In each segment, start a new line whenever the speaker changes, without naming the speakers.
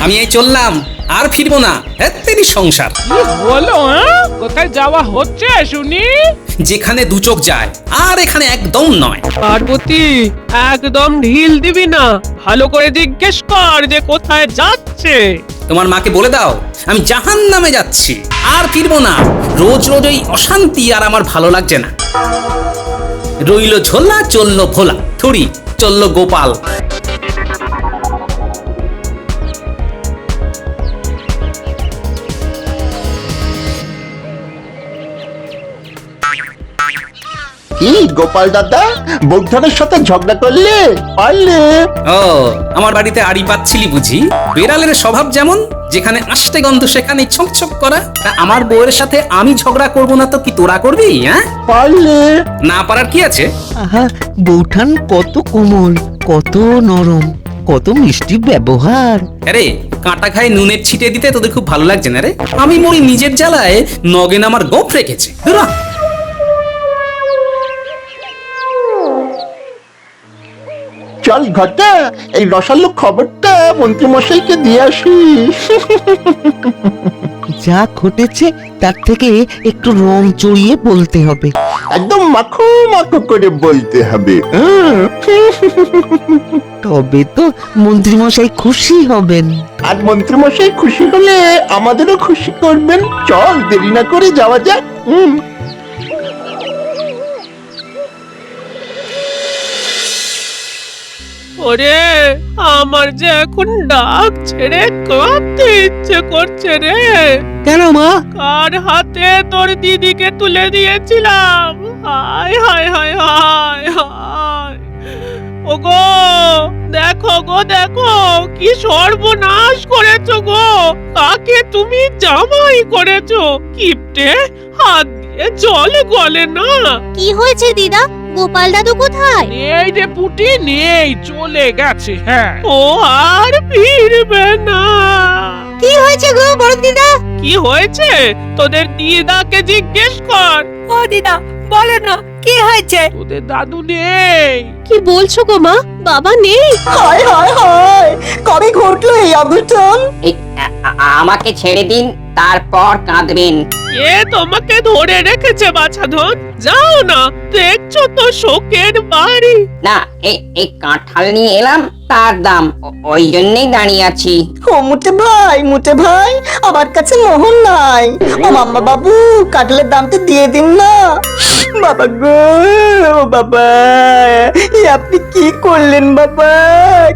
আমি এই চললাম, আর ফিরবো না। এত্তেরই সংসার।
কি হলো? কোথায় যাওয়া হচ্ছে শুনি?
যেখানে দু চোখ যায়, আর এখানে একদম নয়।
পার্বতী, একদম ঢিল দিবি না, ভালো করে জিজ্ঞেস কর যে কোথায় যাচ্ছে।
তোমার মাকে বলে দাও আমি জাহান্নামে যাচ্ছি, আর ফিরবো না। রোজ রোজ ওই অশান্তি আর আমার ভালো লাগছে না। রইল ঝোলা, চললো ভোলা, থুড়ি চললো গোপাল।
কি গোপাল দাদা, বৌঠানের সাথে ঝগড়া করলে? পারলে?
ও, আমার বাড়িতে আড়ি পাচ্ছিলি বুঝি? বেড়ালের স্বভাব যেমন, যেখানে আসতে গন্ধ সেখানে ছোক ছোক করা। তা আমার বউয়ের সাথে আমি ঝগড়া করব না তো কি তোরা করবি? হ্যাঁ,
পারলে?
না পারার কি আছে?
আহা, বৌঠান কত কোমল, কত নরম, কত মিষ্টি ব্যবহার।
আরে কাঁটা খায় নুনের ছিটে দিতে তোদের খুব ভালো লাগছে না রে? আমি মরি নিজের জ্বালায়, নগেন আমার গোপ রেখেছে। ধুরা।
চল ঘটা, এই রসালো খবরটা মন্ত্রীমশাইকে দিয়ে আসি।
যা ঘটেছে তার থেকে একটু রং চড়িয়ে বলতে হবে।
একদম মাখো মাখো করে বলতে হবে।
তবে তো মন্ত্রীমশাই খুশি হবেন।
আর মন্ত্রীমশাই খুশি হলে আমাদেরও খুশি করবেন। চল দেরি না করে যাওয়া যাক।
ওরে, আমার যে এখন ডাক ছেড়ে কাঁদতে ইচ্ছে করছে রে।
কেন মা?
কার হাতে তোর দিদিকে তুলে দিয়েছিলাম। হায় হায় হায় হায় হায়। ওগো দেখো গো, দেখো কি সর্বনাশ করেছো গো। কাকে তুমি জামাই করেছো? কিপটে, হাত দিয়ে জল গলে না।
কি হয়েছে দিদা? গোপাল দাদু কোথায়?
নেই রে পুটি, নেই, চলে গেছে। হ্যাঁ, ও আর ফিরবে না।
কি হয়েছে গো বড় দিদা?
কি হয়েছে তোদের দিদাকে জিজ্ঞেস কর।
ও দিদা বলো না, কি হয়েছে?
তোদের দাদু নেই।
কি বলছো গো মা? বাবা নেই?
হায় হায় হায়, কবে ঘটলো এই অঘটন?
আমাকে ছেড়ে দিন, তারপর কাঁদবেন।
কে তোমাকে ধরে রেখেছে বাছাধন? যাও না, দেখছো তো শোকের বাড়ি।
না, এই কাঁঠাল নিয়ে এলাম, তার দাম, ওই জন্যই দাঁড়িয়ে আছি।
ও মুটে ভাই, আমার কাছে মোহর নাই। ও মাম্মা বাবু, কাটলের দামটা দিয়ে দিন না। বাবা গো, ও বাবা, এ আপনি কি করলেন বাবা?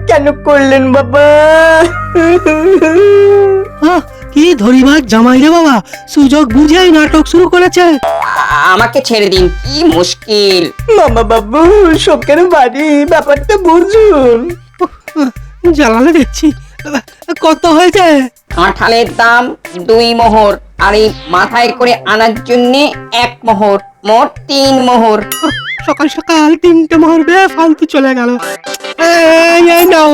কেন করলেন বাবা?
কি ধরিবার জামাই রে বাবা, সুযোগ বুঝেই নাটক শুরু করেছে।
আমাকে ছেড়ে দিন, কি মুশকিল।
মামা বাবু, শোকের বাড়ি, ব্যাপারটা বুঝুন।
জ্বালালে দেখছি। কত হয়েছে?
কাঁঠালের দাম 2 মোহর, আর এই মাথায় করে আনার জন্য 1 মোহর, মোট 3 মোহর।
সকাল সকাল 3টে মোহর ফালতু চলে গেল। এই নাও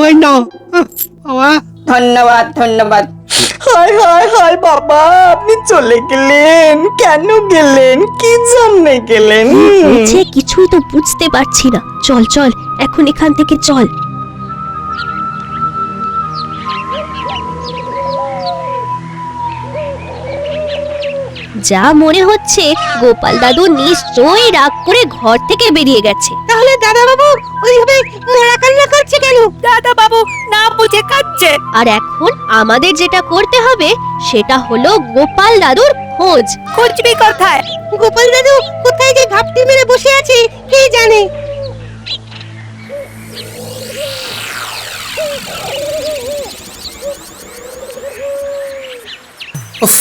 বাবা।
ধন্যবাদ ধন্যবাদ।
হায় হায় হায় বাবা, আপনি চলে গেলেন। কেন গেলেন? কি জন্য গেলেন?
বলছে কিছুই তো বুঝতে পারছি না। চল চল, এখন এখান থেকে চল। যা মনে হচ্ছে গোপাল দাদু নিশ্চয়ই রাগ করে ঘর থেকে বেরিয়ে গেছে। তাহলে দাদা বাবু ওইভাবে মরা কান্না করছে কেন? দাদা বাবু না বুঝে কাঁদছে। আর এখন আমাদের যেটা করতে হবে সেটা হলো গোপাল দাদুর খোঁজ। খুঁজবি কোথায়? গোপাল দাদু কোথায় যে ঘাপটি মেরে বসে আছে কে জানে।
উফ,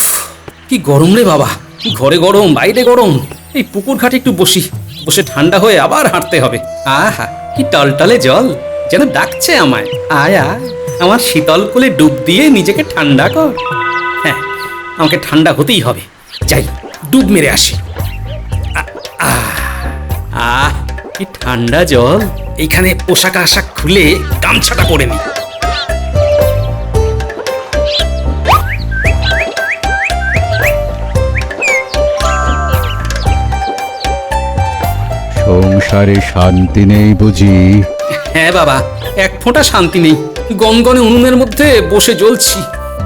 কি গরম রে বাবা। ঘরে গরম, বাইরে গরম। এই পুকুর ঘাটে একটু বসে ঠান্ডা হয়ে আবার হাঁটতে হবে। আহা, কি টলটলে জল, যেন ডাকছে আমায়। আয় আয়, আমার শীতল কোলে ডুব দিয়ে নিজেকে ঠান্ডা কর। হ্যাঁ, আমাকে ঠান্ডা হতেই হবে। যাই, ডুব মেরে আসি। আহ, কি ঠান্ডা জল। এইখানে পোশাক আশাক খুলে গামছাটা পরে নি।
সংসারে শান্তি নেই বুঝি?
হ্যাঁ বাবা, এক ফোঁটা শান্তি নেই। গনগনে উনুনের মধ্যে বসে জ্বলছি,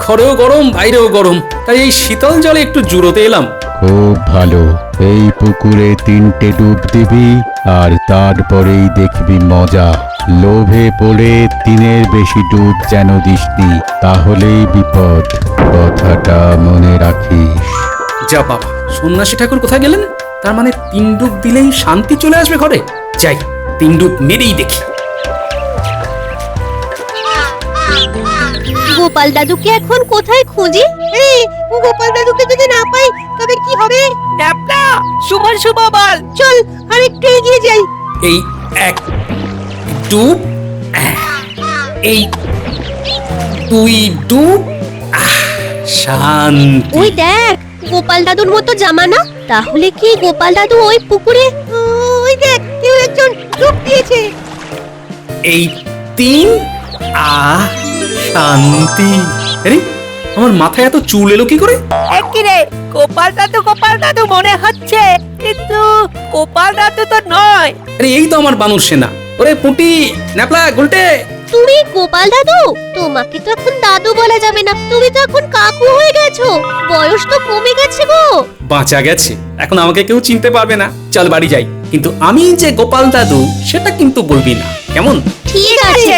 ঘরেও গরম বাইরেও গরম, তাই এই শীতল জলে একটু জুড়োতে এলাম।
খুব ভালো। এই পুকুরে 3টে ডুব দিবি আর তারপরেই দেখবি মজা। লোভে পড়ে 3-এর বেশি ডুব যেন দিসনি, তাহলেই বিপদ। কথাটা মনে রাখিস।
যা বাবা, সন্ন্যাসী ঠাকুর কোথায় গেলেন? তার মানে 3 ডুব দিলেই শান্তি চলে আসবে ঘরে। যাই, 3 ডুব মেরেই দেখি।
গোপাল দাদুকে এখন কোথায় খুঁজি? এই গোপাল দাদুকে যদি না পাই তবে কি হবে?
ন্যাপলা শুভ শুভ বল।
চল আর একটু এগিয়ে যাই।
এই 1 ডুব, এই 2 ডুব, শান্তি।
ওই দেখ, গোপাল দাদুর মতো জামা না? তাহলে কি গোপাল দাদু ওই পুকুরে? ওই দেখ, কেউ একজন ডুব দিয়েছে।
এই 3, শান্তি। আরে আমার মাথায় এত চুল এলো কি করে?
একই রে, গোপাল দাদু মনে হচ্ছে, কিন্তু গোপাল দাদু তো নয়।
আরে এই তো আমার বানর সেনা। ওরে পুটি, ন্যাপলা, গুলটে।
তুমি গোপাল দাদু? তোমাকে তো এখন দাদু বলা যাবে না, তুমি তো এখন কাকু হয়ে গেছো। বয়স তো কমে গেছে গো।
বাঁচা গেছে, এখন আমাকে কেউ চিনতে পারবে না। চল বাড়ি যাই, কিন্তু আমি যে গোপাল দাদু সেটা কিন্তু বলবি না, কেমন?
ঠিক আছে।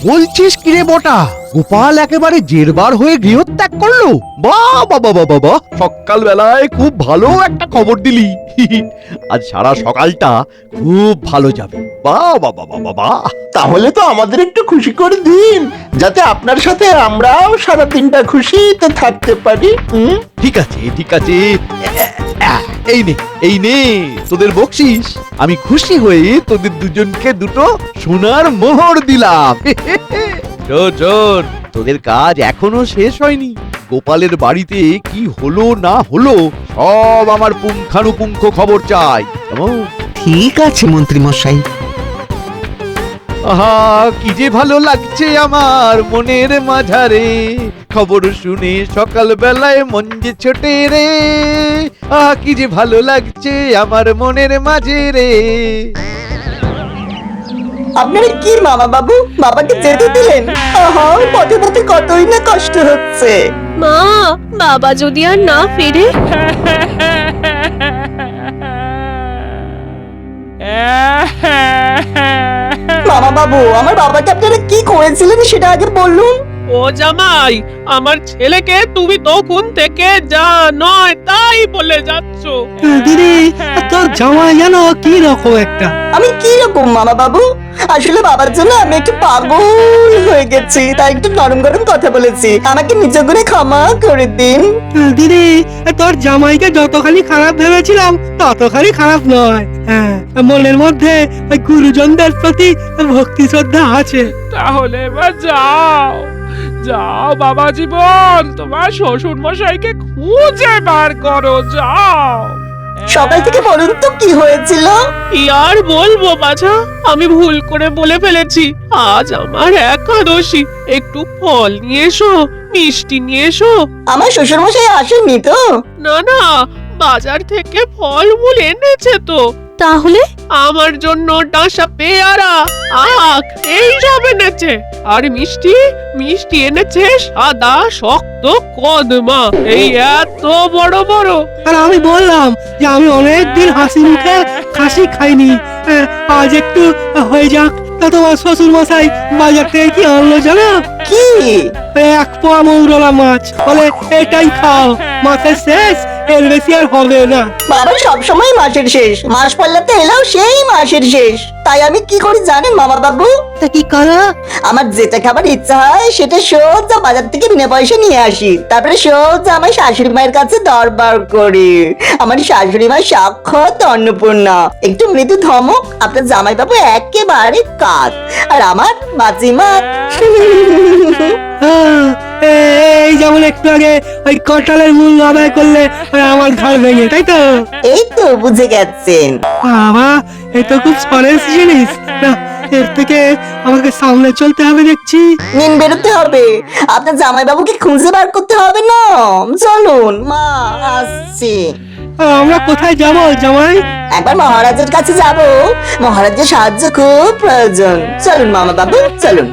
বলছিস কিরে বটা, গোপাল একেবারে জেরবার হয়ে গৃহত্যাগ করলো? বাহ বাবা বাবা বাহ, সকাল বেলায় খুব ভালো একটা খবর দিলি। আজ সারা সকালটা খুব ভালো যাবে। বাহ বাবা বাবা বাহ।
তাহলে তো আমাদের একটু খুশি করে দিন, যাতে আপনার সাথে আমরাও সারা দিনটা খুশিতে থাকতে পারি।
ঠিক আছে ঠিক আছে, এই নে তোদের বকশিস। আমি খুশি হয়ে তোদের দুজনকে 2টো সোনার মোহর দিলাম। চোর, তোদের কাজ এখনো শেষ হয়নি। গোপালের বাড়িতে কি হলো না হলো সব আমার পুঙ্খানুপুঙ্খ খবর চাই। কেমন?
ঠিক আছে মন্ত্রী মশাই।
আহা, কি যে ভালো লাগছে আমার মনের মাঝারে, খবর শুনে সকাল বেলায় মন যে ছোটে রে। আহা, কি যে ভালো লাগছে আমার মনের মাঝে রে।
আপনারা কি মামা বাবু, বাবাকে যেতে দিলেন? আহা, পথে পথে কতই না কষ্ট হচ্ছে।
মা, বাবা যদি আর না ফিরে?
মামা বাবু, আমার বাবাকে আপনারা কি করেছিলেন সেটা আগে বলুন।
ও জামাই, আমার ছেলেকে তুমি তখন থেকে যা নয় তাই বলে যাচ্ছ।
দিদি, তোর জামাই জানো কি রকম একটা।
আমি কি রকম মামা বাবু? আসলে বাবার জন্য আমি একটু পাগল হয়ে গেছি, তাই একটু নরম গরম কথা বলেছি। আমাকে নিজ করে ক্ষমা করে দিন।
দিদি, তোর জামাইকে যতখানি খারাপ ভেবেছিলাম ততখানি খারাপ নয়। হ্যাঁ, মনের মধ্যে ওই গুরুজনদের প্রতি ভক্তি শ্রদ্ধা আছে।
তাহলে এবার যাও যাও বাবা জীবন, তোমার শ্বশুর মশাইকে খুঁজে বার করো, যাও।
সকাল থেকে বলুন তো কি হয়েছিল?
কি আর বলবো বাছা, আমি ভুল করে বলে ফেলেছি। আজ আমার একাদশী, একটু ফল নিয়ে এসো, মিষ্টি নিয়ে এসো।
আমার শ্বশুর মশাই আসেননি তো?
না না, বাজার থেকে ফল মূল এনেছে তো।
তাহলে
আমার জন্য ডাঁশা পেয়ারা, আখ এইসব এনেছে। আর মিষ্টি এনেছে সাদা শক্ত কদমা, এই এত বড় বড়।
আর আমি বললাম যে আমি অনেকদিন হাসি মুখে খাসি খাইনি, আজ একটু হয়ে যাক। তা তোমার শ্বশুর মশাই বাজার থেকে কি আনলো জানো?
কি?
1 পোয়া মৌরলা মাছ, বলে এটাই খাও, মাছের শেষ, এর বেশি আর হবে না।
বাবা সবসময় মাসের শেষ, মাস পাল্লাতে এলেও সেই মাসের শেষ। তাই আমি কি করি জানেন মামা বাবু?
তা কি করো?
আমার যেটা খাবার ইচ্ছা হয় সেটা সোজা বাজার থেকে বিনা পয়সা নিয়ে আসি, তারপরে সোজা আমার শাশুড়ি মায়ের কাছে দরবার করি। আমার শাশুড়ি মা সাক্ষাৎ অন্নপূর্ণা, একটু মৃদু ধমক, আপনার জামাই বাবু একেবারে কাত, আর আমার বাজিমা।
এই যেমন একটু আগে ওই কটালের মূল্য আদায় করলে আমার ঘর ভেঙে, তাই তো?
এই তো বুঝে গেছেন।
বাবা, এ তো খুব সরেস জিনিস না। এর থেকে আমাকে সামনে চলতে হবে দেখছি।
নিন, বেরোতে হবে। আপনার জামাই বাবুকে খুঁজে বার করতে হবে না। চলুন মা, আসছি।
আমরা কোথায় যাব জামাই?
একবার মহারাজের কাছে যাব, মহারাজের সাহায্য খুব প্রয়োজন। চলুন মামা বাবু, চলুন।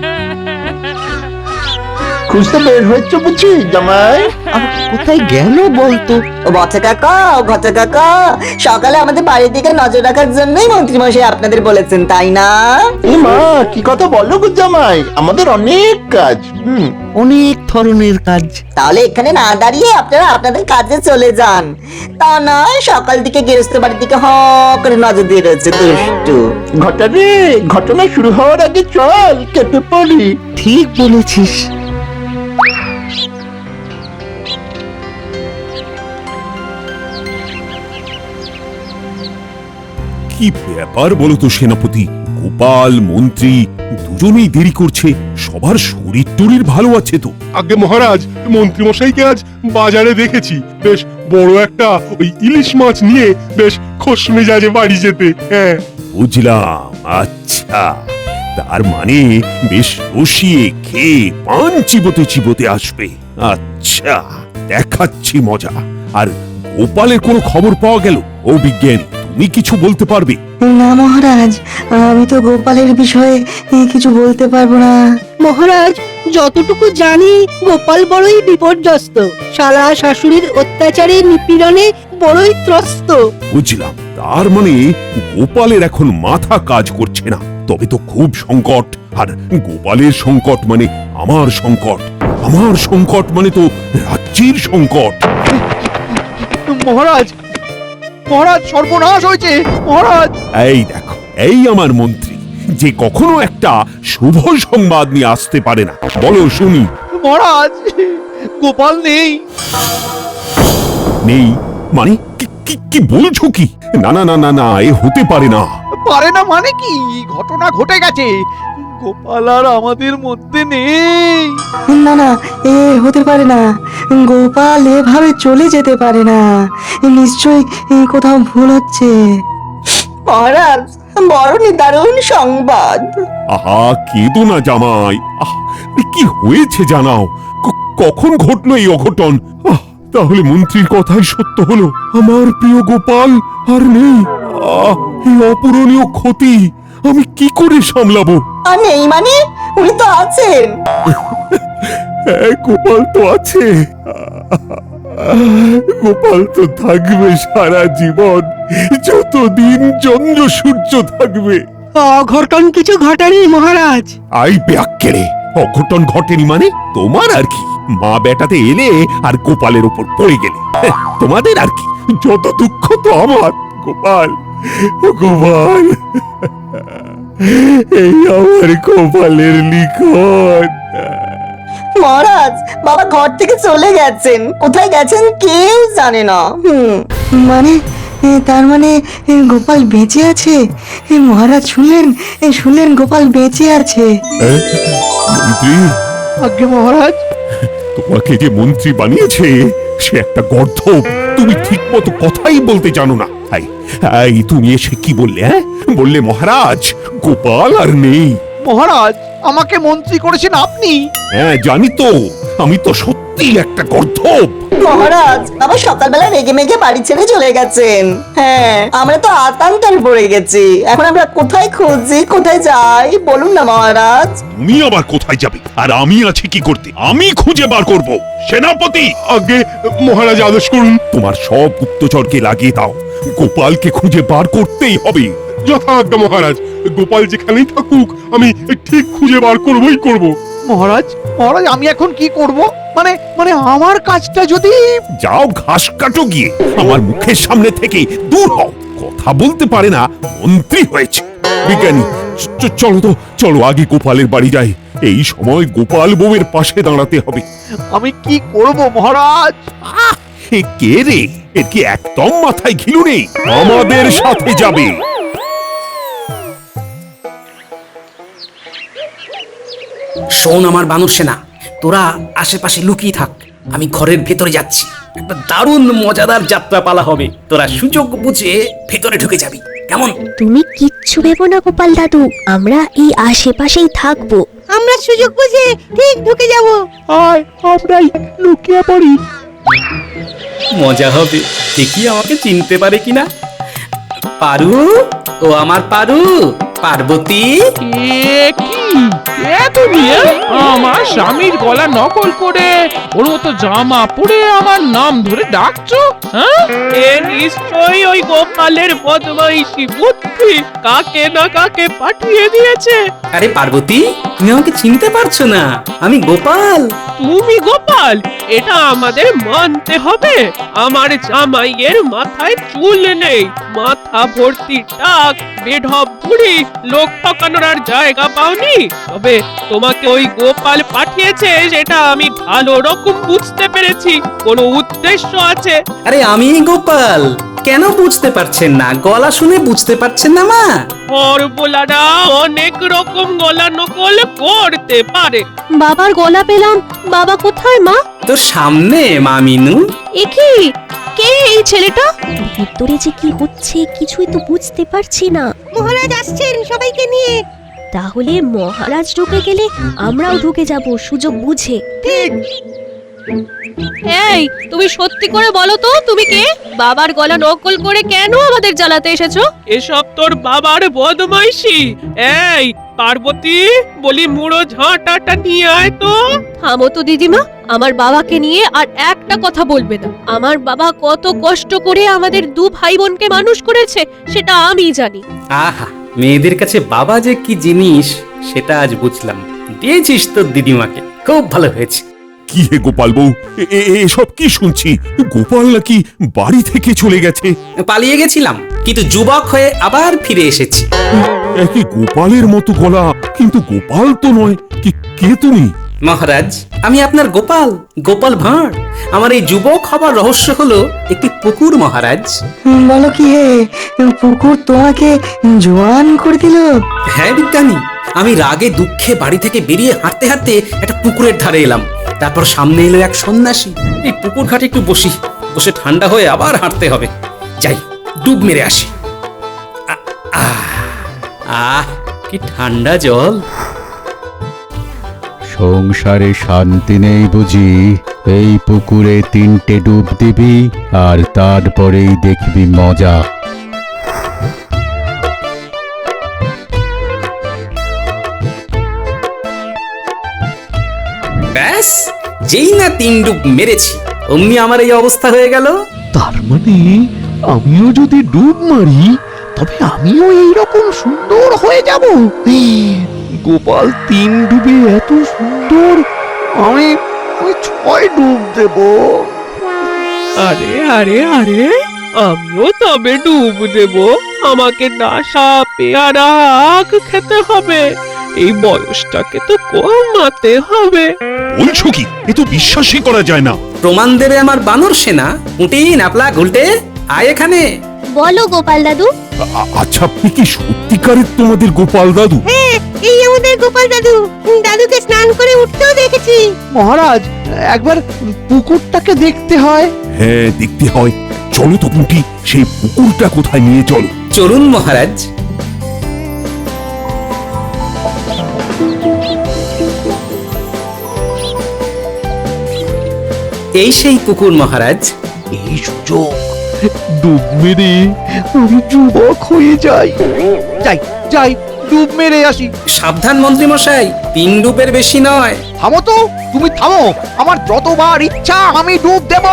খুঁজতে বের হয়েছ বুঝি জামাই?
আর কোথায় গেল বলতো?
ও বটে কাকা, ও ঘটে কাকা, সকালে আমাদের বাড়ির দিকে নজর রাখার জন্যই মন্ত্রীমশাই আপনাদের বলেছেন, তাই না?
এ মা, কি কথা বলো গো জামাই? আমাদের অনেক কাজ।
অনেক ধরনের কাজ।
তাহলে এখানে না দাঁড়িয়ে আপনারা আপনাদের কাজে চলে যান। তা নয় সকাল থেকে গেরস্ত বাড়ির দিকে হ করে নজর দিয়ে রয়েছে দুষ্টু।
ঘটা রে, ঘটনা শুরু হওয়ার আগে চল কেটে পড়ি।
ঠিক বলেছিস।
কি ব্যাপার বলো তো সেনাপতি? গোপাল মন্ত্রী দুজনেই দেরি করছে। সবার শরীর টরীর ভালো আছে তো?
আগে মহারাজ, মন্ত্রী মশাইকে আজ বাজারে দেখেছি বেশ বড় একটা ওই ইলিশ মাছ নিয়ে বেশ খোশ মেজাজে বাড়ি যেতে। হ্যাঁ,
বুঝলাম। আচ্ছা, তার মানে বেশ বসিয়ে খেয়ে পান চিবোতে চিবোতে আসবে। আচ্ছা, দেখাচ্ছি মজা। আর গোপালের কোনো খবর পাওয়া গেল? ও বিজ্ঞানী, তুমি কিছু বলতে পারবে?
না মহারাজ, আমি তো গোপালের বিষয়ে কিছু বলতে পারবো না।
মহারাজ, যতটুকু জানি গোপাল বড়ই বিপর্যস্ত। শালা শাশুড়ির অত্যাচারে নিপীড়নে বড়ই ত্রস্ত।
বুঝলাম, তার মানে গোপালের এখন মাথা কাজ করছে না। তবে তো খুব সংকট। আর গোপালের সংকট মানে আমার সংকট, আমার সংকট মানে তো রাজ্যের সংকট।
মহারাজ, মহারাজ, সর্বনাশ হয়েছে মহারাজ।
এই দেখো, এই আমার মন্ত্রী, যে কখনো একটা শুভ সংবাদ নিয়ে আসতে পারে না। বলো শুনি।
মহারাজ, গোপাল নেই।
নেই মানে? কি বলছো কি? না না না না না, এ হতে পারে না।
পারে না মানে কি? ঘটনা ঘটে গেছে। গোপাল আর আমাদের মধ্যে নেই।
না না, এ হতে পারে না। গোপাল এভাবে চলে যেতে পারে না। নিশ্চয়ই কোথাও ভুল হচ্ছে। মহারাজ, বড় দারুণ সংবাদ।
আহা, কেঁদো না জামাই। কি হয়েছে জানাও। কখন ঘটলো এই অঘটন? তাহলে মন্ত্রীর কথাই সত্য হলো। আমার প্রিয় গোপাল আর নেই। এই অপূরণীয় ক্ষতি আমি কি করে সামলাবো?
আর নেই মানে? উনি তো আছেন।
গোপাল তো আছে। গোপাল তো থাকবে সারা জীবন, যতদিন চন্দ্র সূর্য থাকবে।
অঘটন কিছু ঘটেনি মহারাজ।
আই ব্যাক্কেরে, অঘটন ঘটেনি মানে? তোমার আর কি? মা বেটাতে এলে আর গোপালের উপর পড়ে গেলে। তোমাদের আর কি? যত দুঃখ তো আমার। গোপাল, গোপাল, এই আমার গোপালের লিখন।
মহারাজ, বাবা ঘর থেকে চলে গেছেন। কোথায় গেছেন কেউ জানে না। মানে তার মানে গোপাল বেঁচে আছে? মহারাজ শুনলেন গোপাল বেঁচে আছে।
মন্ত্রী?
আজ্ঞে মহারাজ।
তোমাকে যে মন্ত্রী বানিয়েছে সে একটা গর্ধব। তুমি ঠিক মতো কথাই বলতে জানো না। এই তুমি এসে কি বললে? বললে মহারাজ গোপাল আর নেই।
মহারাজ, আমাকে মন্ত্রী করেছেন আপনি?
হ্যাঁ জানি তো, আমি তো সত্যি একটা গর্ধব।
মহারাজ, বাবা সকালবেলা রেগে মেগে বাড়ি ছেড়ে চলে গেছেন। হ্যাঁ, আমরা তো আতঙ্কার পড়ে গেছি। এখন আমরা কোথায় খুঁজি, কোথায় যাই বলুন না মহারাজ।
তুমি আবার কোথায় যাবে? আর আমি আছি কি করতে? আমি খুঁজে বার করব। সেনাপতি!
আগে মহারাজ আদেশ করুন।
তোমার সব গুপ্তচরকে লাগিয়ে দাও। গোপালকে খুঁজে বার করতেই হবে।
যথাজ্ঞা মহারাজ, গোপাল যেখানেই থাকুক আমি ঠিক খুঁজে বার করবই করব।
মহারাজ, মহারাজ, আমি এখন কি করব? মানে মানে আমার কাজটা যদি...
যাও ঘাস কাটো গিয়ে, আমার মুখের সামনে থেকে দূর হও। কথা বলতে পারে না, মন্ত্রী হয়েছে। বিজ্ঞানী, চলো তো, চলো আগে গোপালের বাড়ি যাই। এই সময় গোপাল বউয়ের পাশে দাঁড়াতে হবে।
আমি কি করব মহারাজ?
এ কে রে? এর কি একদম মাথায় ঘিলু নেই? আমাদের সাথে যাবে।
শোন আমার বানর সেনা, তোরা আশেপাশে লুকিয়ে থাক। আমি ঘরের ভেতরে যাচ্ছি। একটা দারুণ মজাদার যাত্রা পালা হবে। তোরা সুযোগ বুঝে ভেতরে ঢুকে যাবি, কেমন?
তুমি কিচ্ছু ভেবো না গোপাল দাদু, আমরা এই আশেপাশেই থাকবো।
আমরা সুযোগ বুঝে ঠিক ঢুকে যাব।
আমরাই লুকিয়ে পড়ি।
মজা হবে। দেখি আমাকে চিনতে পারে কিনা। পারু, ও আমার পারু, পার্বতী।
তুমি আমার স্বামীর গলা নকল করে ওর মতো জামা পরে আমার নাম ধরে ডাকছো? এ নিশ্চয়ই ওই গোপালের বদমাইশি বুদ্ধি কাকে না কাকে পাঠিয়ে দিয়েছে।
আরে পার্বতী, তুমি আমাকে চিনতে পারছো না? আমি গোপাল।
তুমি গোপাল? এটা আমাদের মানতে হবে। আমার জামাইয়ের মাথায় চুল নেই, মাথা ভর্তি টাক, বেঢপ বুড়ি, লোক ঠকানোর আর জায়গা পাওনি। তবে তোমাকে ওই গোপাল পাঠিয়েছে সেটা আমি ভালো রকম বুঝতে পেরেছি, কোনো উদ্দেশ্য আছে।
আরে আমি গোপাল, কেন বুঝতে পারছেন না? গলা শুনে বুঝতে পারছেন না মা?
বড়বোলারা অনেক রকম গলা নকল করতে পারে।
বাবার গলা পেলাম, বাবা কোথায় মা?
তোর সামনে মা মিনু।
এ কি, কে এই ছেলেটা? ভিতরে যে কি হচ্ছে কিছুই তো বুঝতে পারছি না। মহারাজ আসছেন সবাইকে নিয়ে। তাহলে মহারাজ ঢুকে গেলে আমরাও ঢুকে যাব সুযোগ বুঝে। ঠিক। এই, তুমি সত্যি করে বলো তো তুমি কে? বাবার গলা নকল করে কেন আমাদের জ্বালাতে এসেছো?
এসব তোর বাবার বদমাইশি। এই পার্বতী, বলি মুড়ো ঝাঁটাটা নিয়ে আয় তো।
থামো তো দিদিমা, আমার বাবাকে নিয়ে আর একটা কথা বলবে না। আমার বাবা কত কষ্ট করে আমাদের দু ভাই বোনকে মানুষ করেছে সেটা আমি জানি।
আহা, মেয়েদের কাছে বাবা যে কি জিনিস সেটা আজ বুঝলাম। দিয়েছিস তোর দিদিমাকে, খুব ভালো হয়েছে।
কি হে গোপাল বউ, এসব কি শুনছি? গোপাল নাকি বাড়ি থেকে চলে গেছে?
পালিয়ে গেছিলাম, কিন্তু যুবক হয়ে আবার ফিরে এসেছি।
একই গোপালের মতো গলা, কিন্তু গোপাল তো নয়। কে তুমি?
মহারাজ, আমি আপনার গোপাল, গোপাল ভাঁড়। আমার এই যুবক হবার রহস্য হলো একটি পুকুর মহারাজ।
বলো কি হে, পুকুর তোমাকে জোয়ান করে দিল?
হ্যাঁ বিজ্ঞানী, আমি রাগে দুঃখে বাড়ি থেকে বেরিয়ে হাঁটতে হাঁটতে একটা পুকুরের ধারে এলাম। তারপর সামনে এলো এক সন্ন্যাসী। এই পুকুর ঘাটে একটু বসে ঠান্ডা হয়ে আবার হাঁটতে হবে। যাই, ডুব মেরে আসি। আহ, কি ঠান্ডা জল।
সংসারে শান্তি নেই বুঝি? এই পুকুরে 3টে ডুব দিবি, আর তারপরেই দেখবি মজা।
ব্যাস, যেই না 3 ডুব মেরেছি অমনি আমার এই অবস্থা হয়ে গেল।
তার মানে আমিও যদি ডুব মারি তবে আমিও এইরকম সুন্দর হয়ে যাব? গোপাল 3 ডুবে এত সুন্দর, আমি 6 ডুব দেব।
আরে আরে আরে, আমিও তবে ডুব দেব। আমাকে ডাসা পেয়ারা আখ খেতে হবে, এই বয়সটাকে তো কমাতে হবে।
বলছো কি? এ তো বিশ্বাসই করা যায় না।
প্রমাণ দেবে আমার বানর সেনা। উটি নাপলা গুলটে, আয় এখানে।
বলো গোপাল দাদু।
আচ্ছা, আপনি কি সত্যিকারের তোমাদের গোপাল দাদু?
হ্যাঁ, এই আমাদের গোপাল দাদু। দাদুকে স্নান করে উঠতেও দেখেছি।
মহারাজ, একবার পুকুরটাকে দেখতে হয়।
হ্যাঁ, দেখতে হয়। চলো তো পুঁটি, সেই পুকুরটা কোথায় নিয়ে চলো।
চলুন মহারাজ। এই সেই পুকুর মহারাজ।
এই সুযোগ, ডুব মেরে আমি যুবক হয়ে যাই। যাই যাই, ডুব মেরে আসি।
সাবধান মন্ত্রী মশাই, 3 ডুবের বেশি নয়।
থামো তো, তুমি থামো। আমার যতবার ইচ্ছা আমি ডুব দেব।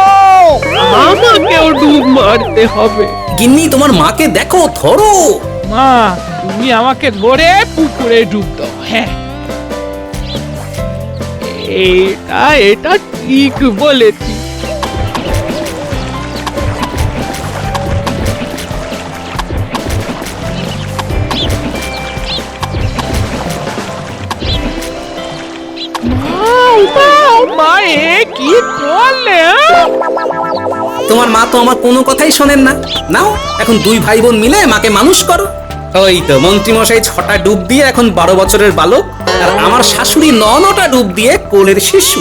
আমাকেও ডুব মারতে হবে।
গিন্নি, তোমার মাকে দেখো, ধরো।
মা, তুমি আমাকে ধরে পুকুরে ডুব দাও। হ্যাঁ, এটা ঠিক বলেছি। কি করলে?
তোমার মা তো আমার কোনো কথাই শোনেন না। নাও, এখন 2 ভাই বোন মিলে মাকে মানুষ করো। ওই তো মন্ত্রী মশাই 6টা ডুব দিয়ে এখন 12 বছরের বালক, আর আমার শাশুড়ি 9টা ডুব দিয়ে কোলের শিশু।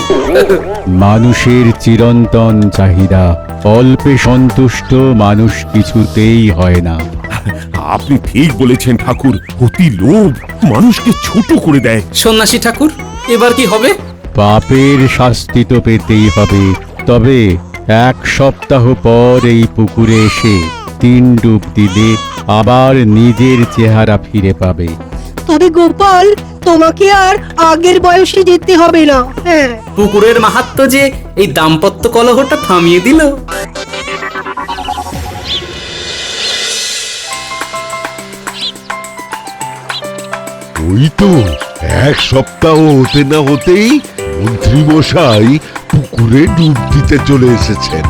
মানুষের চিরন্তন চাহিদা, অল্পে সন্তুষ্ট মানুষ কিছুতেই হয় না।
আপনি ঠিক বলেছেন ঠাকুর। অতি লোভ মানুষকে ছোট করে দেয়।
সন্ন্যাসী ঠাকুর, এবার কি হবে?
পাপের শাস্তি তো পেতেই হবে, তবে 1 সপ্তাহ পর এই পুকুরে এসে 3 ডুব দিলে আবার নিজের চেহারা ফিরে পাবে।
তবে গোপাল, তোমাকে আর আগের বয়সে যেতে হবে না। হ্যাঁ,
পুকুরের মাহাত্ম্য যে এই দাম্পত্য কলহটা থামিয়ে দিল।
ওই তো 1 সপ্তাহ হতে না হতেই মন্ত্রী মশাই পুকুরে ডুব দিতে চলে এসেছেন।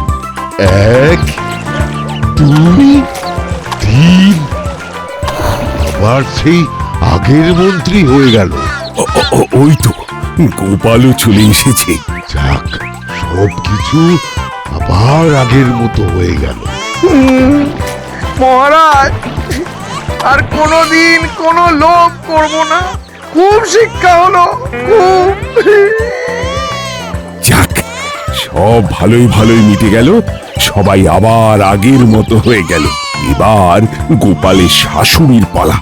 1 2 3 আবার সেই আগের মন্ত্রী হয়ে গেল। ওই তো গোপালও চলে এসেছে। যাক, সবকিছু আবার আগের মতো হয়ে গেল।
মহারাজ, আর কোনোদিন কোনো লোভ করব না। খুব শিক্ষা হলো, খুব।
যাক, সব ভালোই ভালোই মিটে গেল। সবাই আবার আগের মতো হয়ে গেল। এবার গোপালের শাশুড়ির পালা।